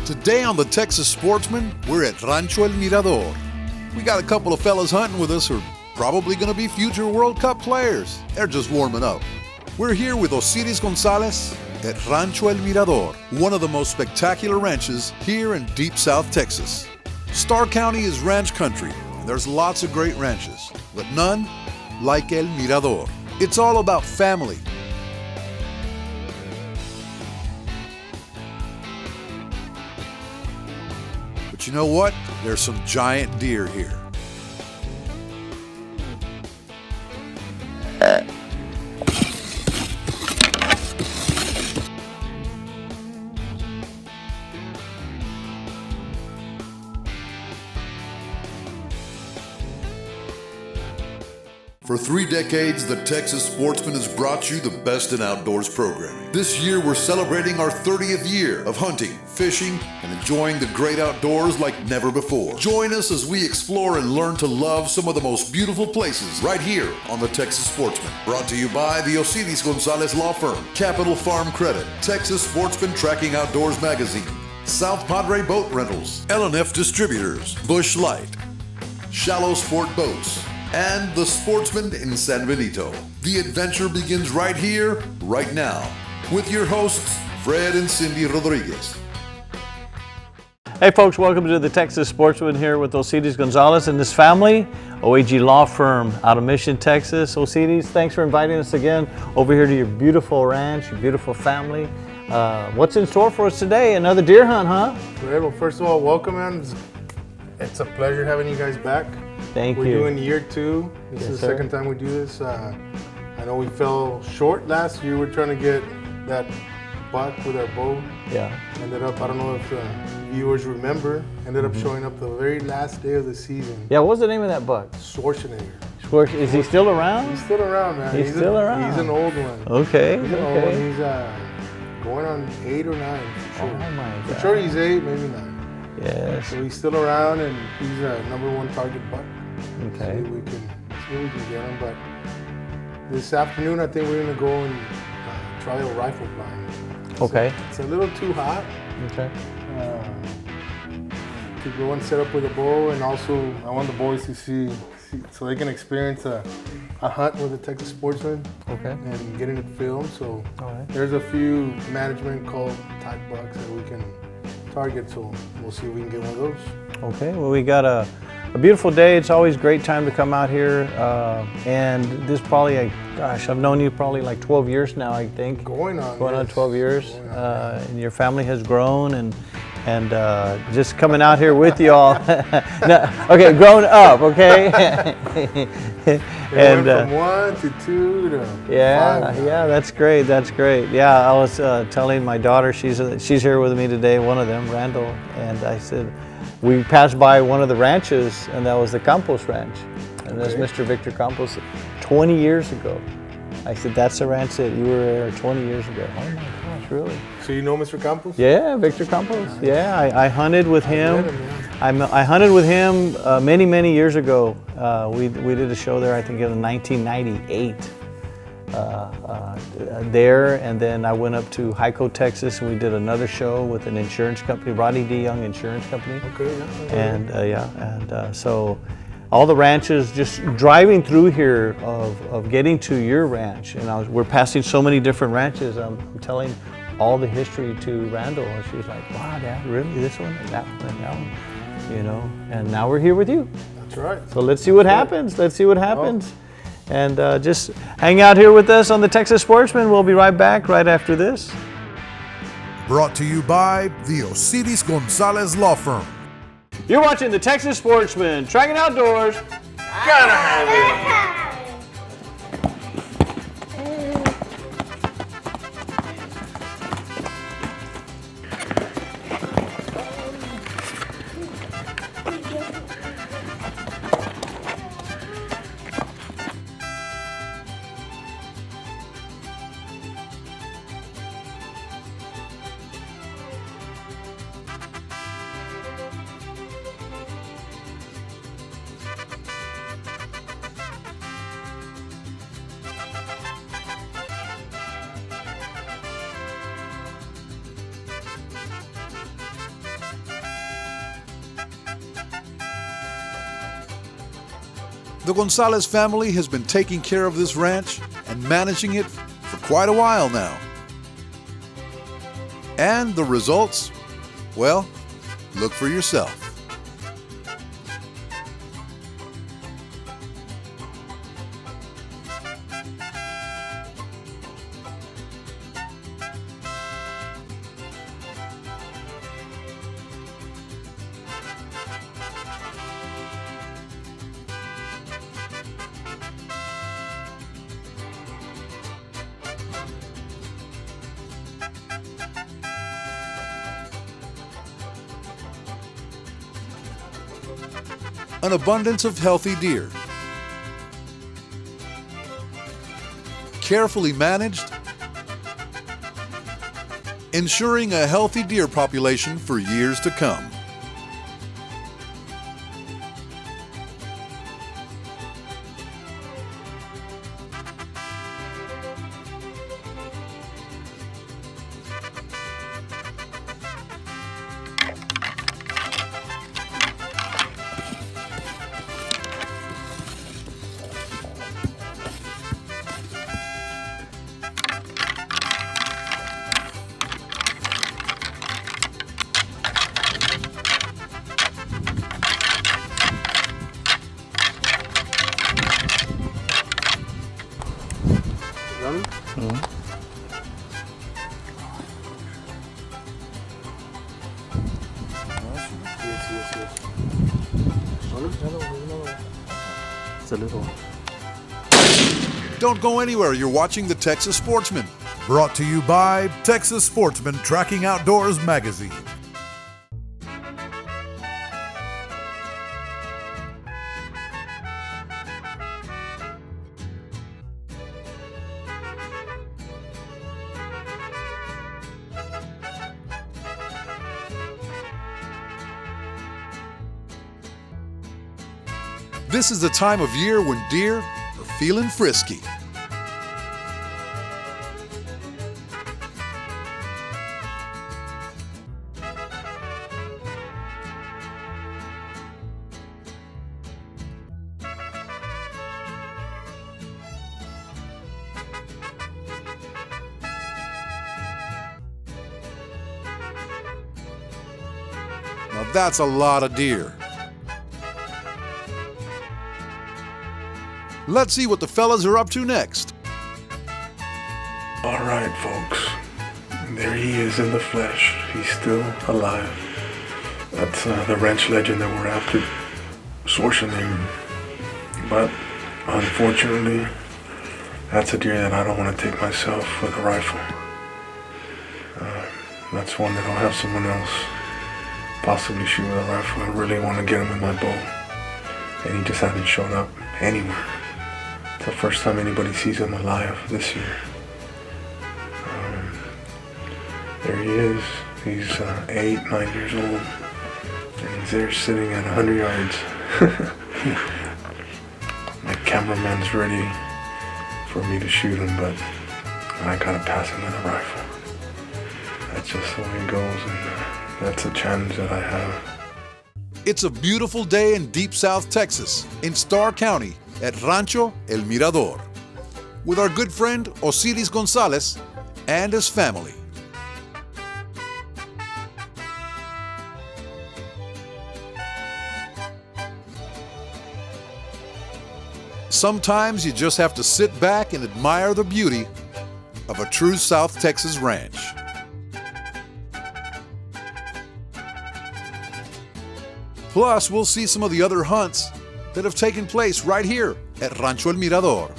Today on the Texas Sportsman, we're at Rancho El Mirador. We got a couple of fellas hunting with us who are probably going to be future World Cup players. They're just warming up. We're here with Osiris Gonzalez at Rancho El Mirador, one of the most spectacular ranches here in deep South Texas. Starr County is ranch country, and there's lots of great ranches, but none like El Mirador. It's all about family. But you know what? There's some giant deer here. For 3 decades, the Texas Sportsman has brought you the best in outdoors programming. This year, we're celebrating our 30th year of hunting, fishing, and enjoying the great outdoors like never before. Join us as we explore and learn to love some of the most beautiful places right here on the Texas Sportsman. Brought to you by the Osiris Gonzalez Law Firm, Capital Farm Credit, Texas Sportsman Tracking Outdoors Magazine, South Padre Boat Rentals, L&F Distributors, Busch Light, Shallow Sport Boats, and the Sportsman in San Benito. The adventure begins right here, right now, with your hosts, Fred and Cindy Rodriguez. Hey folks, welcome to the Texas Sportsman here with Osiris Gonzalez and his family, OAG Law Firm out of Mission, Texas. Osiris, thanks for inviting us again over here to your beautiful ranch, your beautiful family. What's in store for us today? Another deer hunt, huh? Great. Well, first of all, welcome, man. It's a pleasure having you guys back. Thank you. We're doing year 2. This is the second time we do this. I know we fell short last year. We're trying to get that buck with our bow. Yeah. Ended up, I don't know if the viewers remember, ended up showing up the very last day of the season. Yeah, what's the name of that buck? Schwarzenegger. Is he still around? He's still around, man. He's still around. He's an old one. Okay. He's an old one. He's going on 8 or 9 for sure. Oh my God. For sure he's 8, maybe 9. Yes. So he's still around, and he's a #1 target buck. Okay. See if we can get him. But this afternoon, I think we're gonna go and try a rifle blind. Okay. It's a little too hot. Okay. To go and set up with a bow, and also I want the boys to see so they can experience a hunt with a Texas Sportsman. Okay. And getting it filmed. So Alright. there's a few management called type bucks that we can target. So we'll see if we can get one of those. Okay. Well, we got a beautiful day. It's always a great time to come out here. And this probably, gosh, I've known you probably like 12 years now, I think. Going on 12 years. And your family has grown and just coming out here with you all. No, okay, grown up, okay? And from 1 to 2 to 5. Yeah, that's great. That's great. Yeah, I was telling my daughter, she's here with me today, one of them, Randall, and I said, we passed by one of the ranches, and that was the Campos Ranch. And that's Mr. Victor Campos 20 years ago. I said, that's the ranch that you were there 20 years ago. Oh my gosh, really? So you know Mr. Campos? Yeah, Victor Campos. Nice. Yeah, I hunted with him. Yeah. I hunted with him many, many years ago. We did a show there, I think in 1998. There, and then I went up to Hico, Texas, and we did another show with an insurance company, Rodney D. Young Insurance Company. Okay, yeah. And so all the ranches, just driving through here of getting to your ranch, and we're passing so many different ranches. I'm telling all the history to Randall, and she's like, wow, Dad, really? This one and that one and that one, you know? And now we're here with you. That's right. So let's see what happens. Let's see what happens. And just hang out here with us on the Texas Sportsman. We'll be right back right after this. Brought to you by the Osiris Gonzalez Law Firm. You're watching the Texas Sportsman, tracking outdoors. Gotta have it. The Gonzalez family has been taking care of this ranch and managing it for quite a while now. And the results? Well, look for yourself. An abundance of healthy deer, carefully managed, ensuring a healthy deer population for years to come. It's a little. Don't go anywhere. You're watching the Texas Sportsman. Brought to you by Texas Sportsman Tracking Outdoors Magazine. This is the time of year when deer are feeling frisky. Now that's a lot of deer. Let's see what the fellas are up to next. All right, folks. There he is in the flesh. He's still alive. That's the ranch legend that we're after Schwarzenegger. But unfortunately, that's a deer that I don't want to take myself with a rifle. That's one that I'll have someone else possibly shoot with a rifle. I really want to get him in my bow. And he just hasn't shown up anywhere. It's the first time anybody sees him alive this year. There he is. He's 8, 9 years old. And he's there sitting at 100 yards. My cameraman's ready for me to shoot him, but I gotta pass him with a rifle. That's just the way it goes, and that's a challenge that I have. It's a beautiful day in deep South Texas, in Starr County, at Rancho El Mirador, with our good friend Osiris Gonzalez and his family. Sometimes you just have to sit back and admire the beauty of a true South Texas ranch. Plus, we'll see some of the other hunts that have taken place right here at Rancho El Mirador.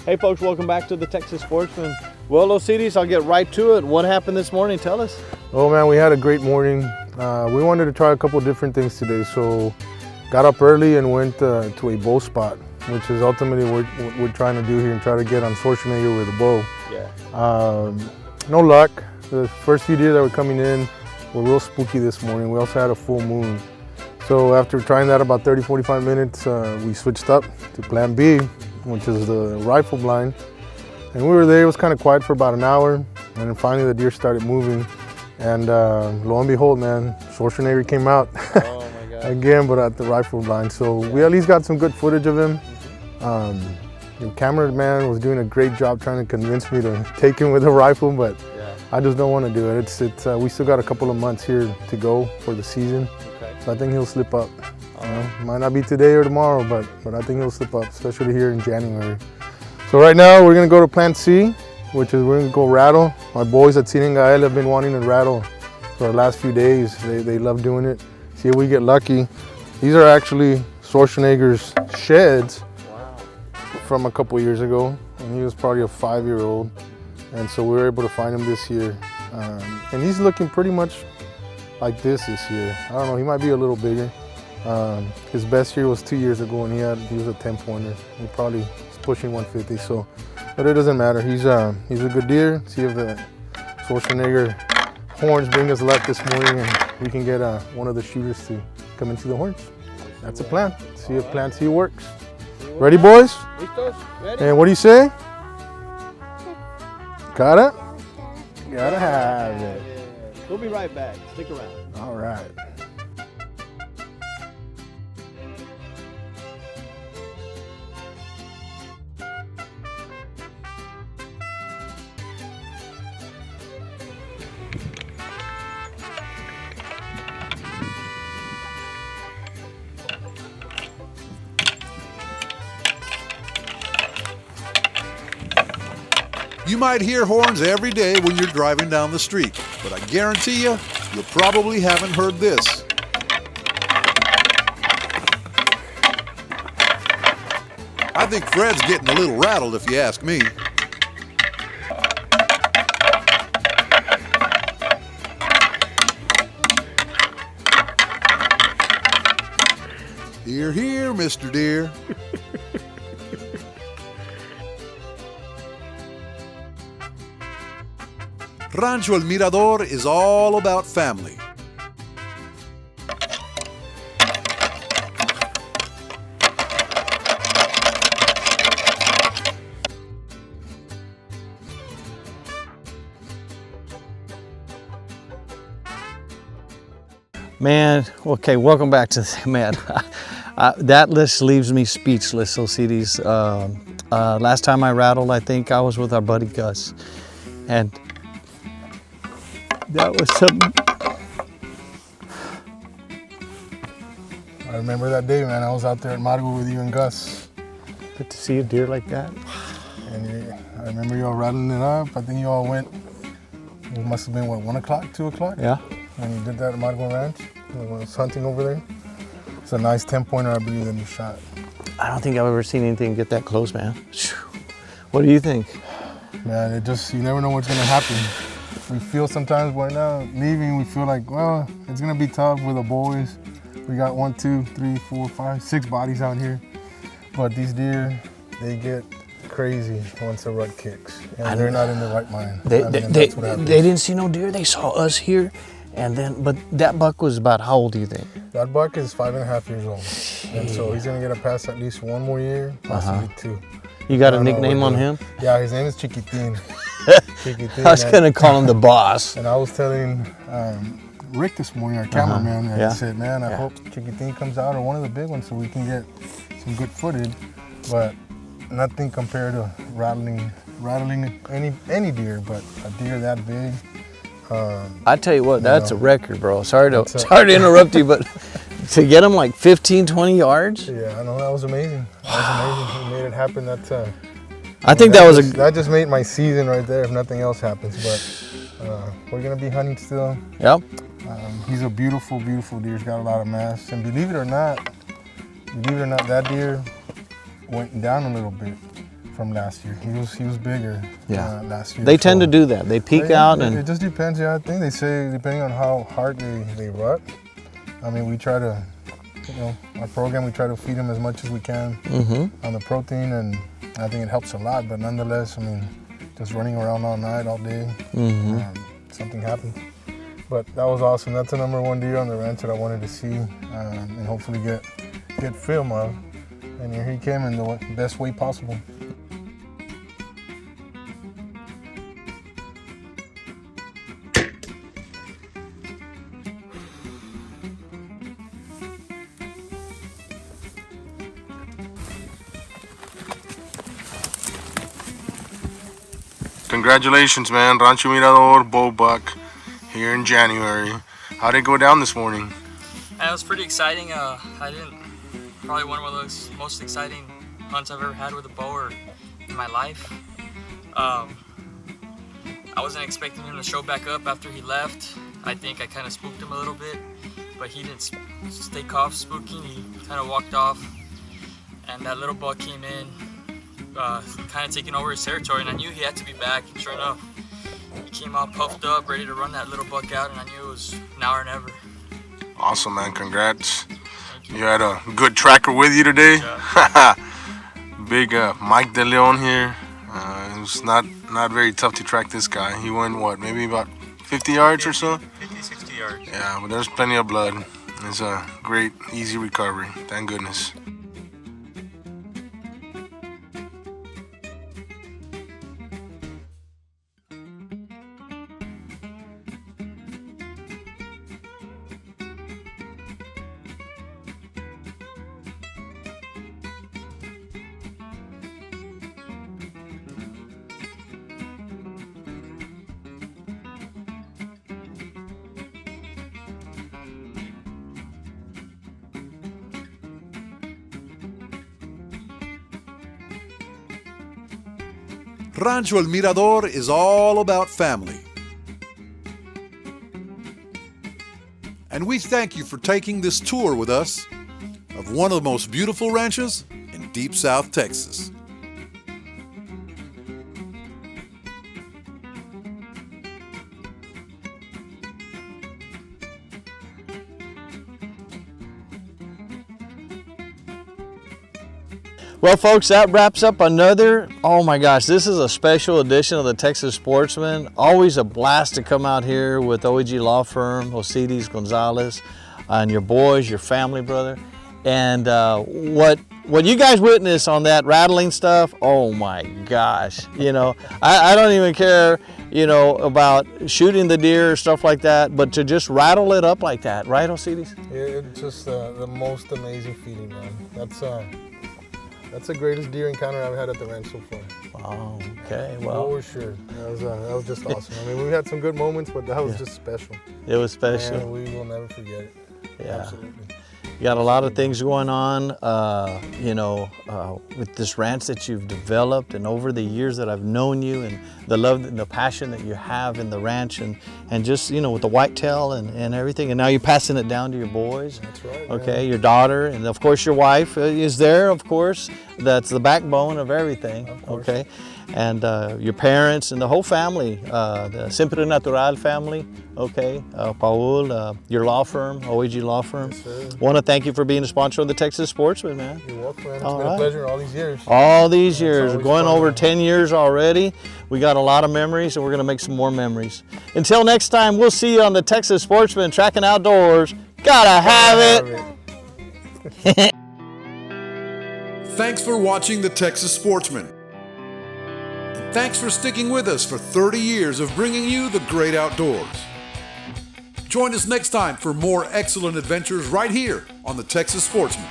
Hey folks, welcome back to the Texas Sportsman. Well, Osiris, I'll get right to it. What happened this morning? Tell us. Oh man, we had a great morning. We wanted to try a couple different things today, so got up early and went to a bow spot, which is ultimately what we're trying to do here and try to get on Schwarzenegger with a bow. Yeah. No luck. The first few deer that were coming in were real spooky this morning. We also had a full moon. So after trying that about 30-45 minutes, we switched up to plan B, which is the rifle blind. And we were there, it was kind of quiet for about an hour. And then finally the deer started moving, and lo and behold, man, Schwarzenegger came out. Oh my God. Again, but at the rifle blind. So we at least got some good footage of him. The cameraman was doing a great job trying to convince me to take him with a rifle, but I just don't want to do it. We still got a couple of months here to go for the season. Okay. So I think he'll slip up. You know, might not be today or tomorrow, but I think he'll slip up, especially here in January. So right now we're gonna go to Plant C, which is we're gonna go rattle. My boys at Gael have been wanting to rattle for the last few days. They love doing it. See if we get lucky. These are actually Schwarzenegger's sheds from a couple years ago, and he was probably a 5-year-old, and so we were able to find him this year. And he's looking pretty much like this year. I don't know, he might be a little bigger. His best year was 2 years ago, and he was a 10-pointer. He probably is pushing 150, so, but it doesn't matter. He's a good deer. See if the Schwarzenegger horns bring us luck this morning, and we can get one of the shooters to come into the horns. That's a plan. See if Plant C works. Ready, boys? Ready? And what do you say? Got it? Gotta have it. We'll be right back. Stick around. All right. You might hear horns every day when you're driving down the street, but I guarantee you probably haven't heard this. I think Fred's getting a little rattled if you ask me. Hear, hear, Mr. Deer. Rancho El Mirador is all about family. Man, okay, welcome back to the man. That list leaves me speechless, OCDs. Last time I rattled, I think I was with our buddy Gus. And that was something. I remember that day, man. I was out there at Margo with you and Gus. Good to see a deer like that. And I remember you all rattling it up. I think you all went, it must have been, what, 1 o'clock, 2 o'clock? Yeah. And you did that at Mirador Ranch. I was hunting over there. It's a nice 10-pointer, I believe, that you shot. I don't think I've ever seen anything get that close, man. What do you think? Man, you never know what's gonna happen. We feel sometimes right now, leaving, we feel like, well, it's gonna be tough with the boys. We got 1, 2, 3, 4, 5, 6 bodies out here. But these deer, they get crazy once the rut kicks. And they're not in the right mind. They didn't see no deer, they saw us here. And then, but that buck was about how old do you think? That buck is 5.5 years old. And so he's gonna get a pass at least 1 more year, possibly 2. You got a nickname on him? Yeah, his name is Chiquitin. I was gonna call him the boss. And I was telling Rick this morning, our cameraman, and Yeah. he said, man, I hope Chiquitin comes out or one of the big ones so we can get some good footage. But nothing compared to rattling any deer, but a deer that big. I tell you what, that's a record, bro. Sorry to interrupt you, but to get him like 15, 20 yards? Yeah, I know, that was amazing. That was amazing. He made it happen. I think that just made my season right there if nothing else happens. But we're gonna be hunting still. Yep. He's a beautiful, beautiful deer. He's got a lot of mass. And believe it or not, that deer went down a little bit from last year. He was bigger last year. They tend to do that. They peek out and... It just depends, yeah. I think they say depending on how hard they rut. I mean, we try to, our program, we try to feed them as much as we can on the protein, and I think it helps a lot. But nonetheless, I mean, just running around all night, all day, something happened. But that was awesome. That's the #1 deer on the ranch that I wanted to see and hopefully get film of. And here he came in the best way possible. Congratulations, man. Rancho Mirador, bull buck here in January. How did it go down this morning? It was pretty exciting. Probably one of the most exciting hunts I've ever had with a bow or in my life. I wasn't expecting him to show back up after he left. I think I kind of spooked him a little bit, but he didn't take off spooking. He kind of walked off, and that little buck came in, kind of taking over his territory, and I knew he had to be back. And sure enough, he came all puffed up, ready to run that little buck out, and I knew it was now or never. Awesome, man. Congrats. You had a good tracker with you today. Yeah. Big Mike De Leon here. It was not very tough to track this guy. He went, what, maybe about 50 yards or so? 50, 60 yards. Yeah, but there's plenty of blood. It's a great, easy recovery. Thank goodness. Rancho El Mirador is all about family. And we thank you for taking this tour with us of one of the most beautiful ranches in Deep South Texas. Well, folks, that wraps up another, oh my gosh, this is a special edition of the Texas Sportsman. Always a blast to come out here with OEG Law Firm, Osiris Gonzalez, and your boys, your family, brother. And what you guys witnessed on that rattling stuff, oh my gosh, you know, I don't even care, you know, about shooting the deer or stuff like that, but to just rattle it up like that, right, Osiris? It's just the most amazing feeling, man. That's the greatest deer encounter I've had at the ranch so far. Oh, okay, well. For sure. That was just awesome. I mean, we had some good moments, but that was just special. It was special. And we will never forget it. Yeah. Absolutely. You got a lot of things going on, you know, with this ranch that you've developed, and over the years that I've known you, and the love and the passion that you have in the ranch, and just, you know, with the whitetail and everything. And now you're passing it down to your boys. That's right. Okay, man. your daughter, and of course your wife is there, of course. That's the backbone of everything. Of course. Okay, and your parents and the whole family, the Siempre Natural family. Okay, Paul, your law firm, OEG Law Firm. Yes, sir. Want to thank you for being a sponsor of the Texas Sportsman, man. You're welcome, man. It's All been right. a pleasure all these years. All these years, always going fun, over man. 10 years already. We got a lot of memories, and we're going to make some more memories. Until next time, we'll see you on the Texas Sportsman Tracking Outdoors. Gotta have it. Thanks for watching the Texas Sportsman. And thanks for sticking with us for 30 years of bringing you the great outdoors. Join us next time for more excellent adventures right here on the Texas Sportsman.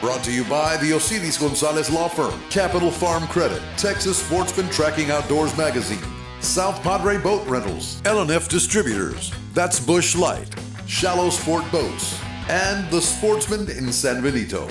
Brought to you by the Osiris Gonzalez Law Firm, Capital Farm Credit, Texas Sportsman Tracking Outdoors Magazine, South Padre Boat Rentals, L&F Distributors, That's Bush Light, Shallow Sport Boats, and the Sportsman in San Benito.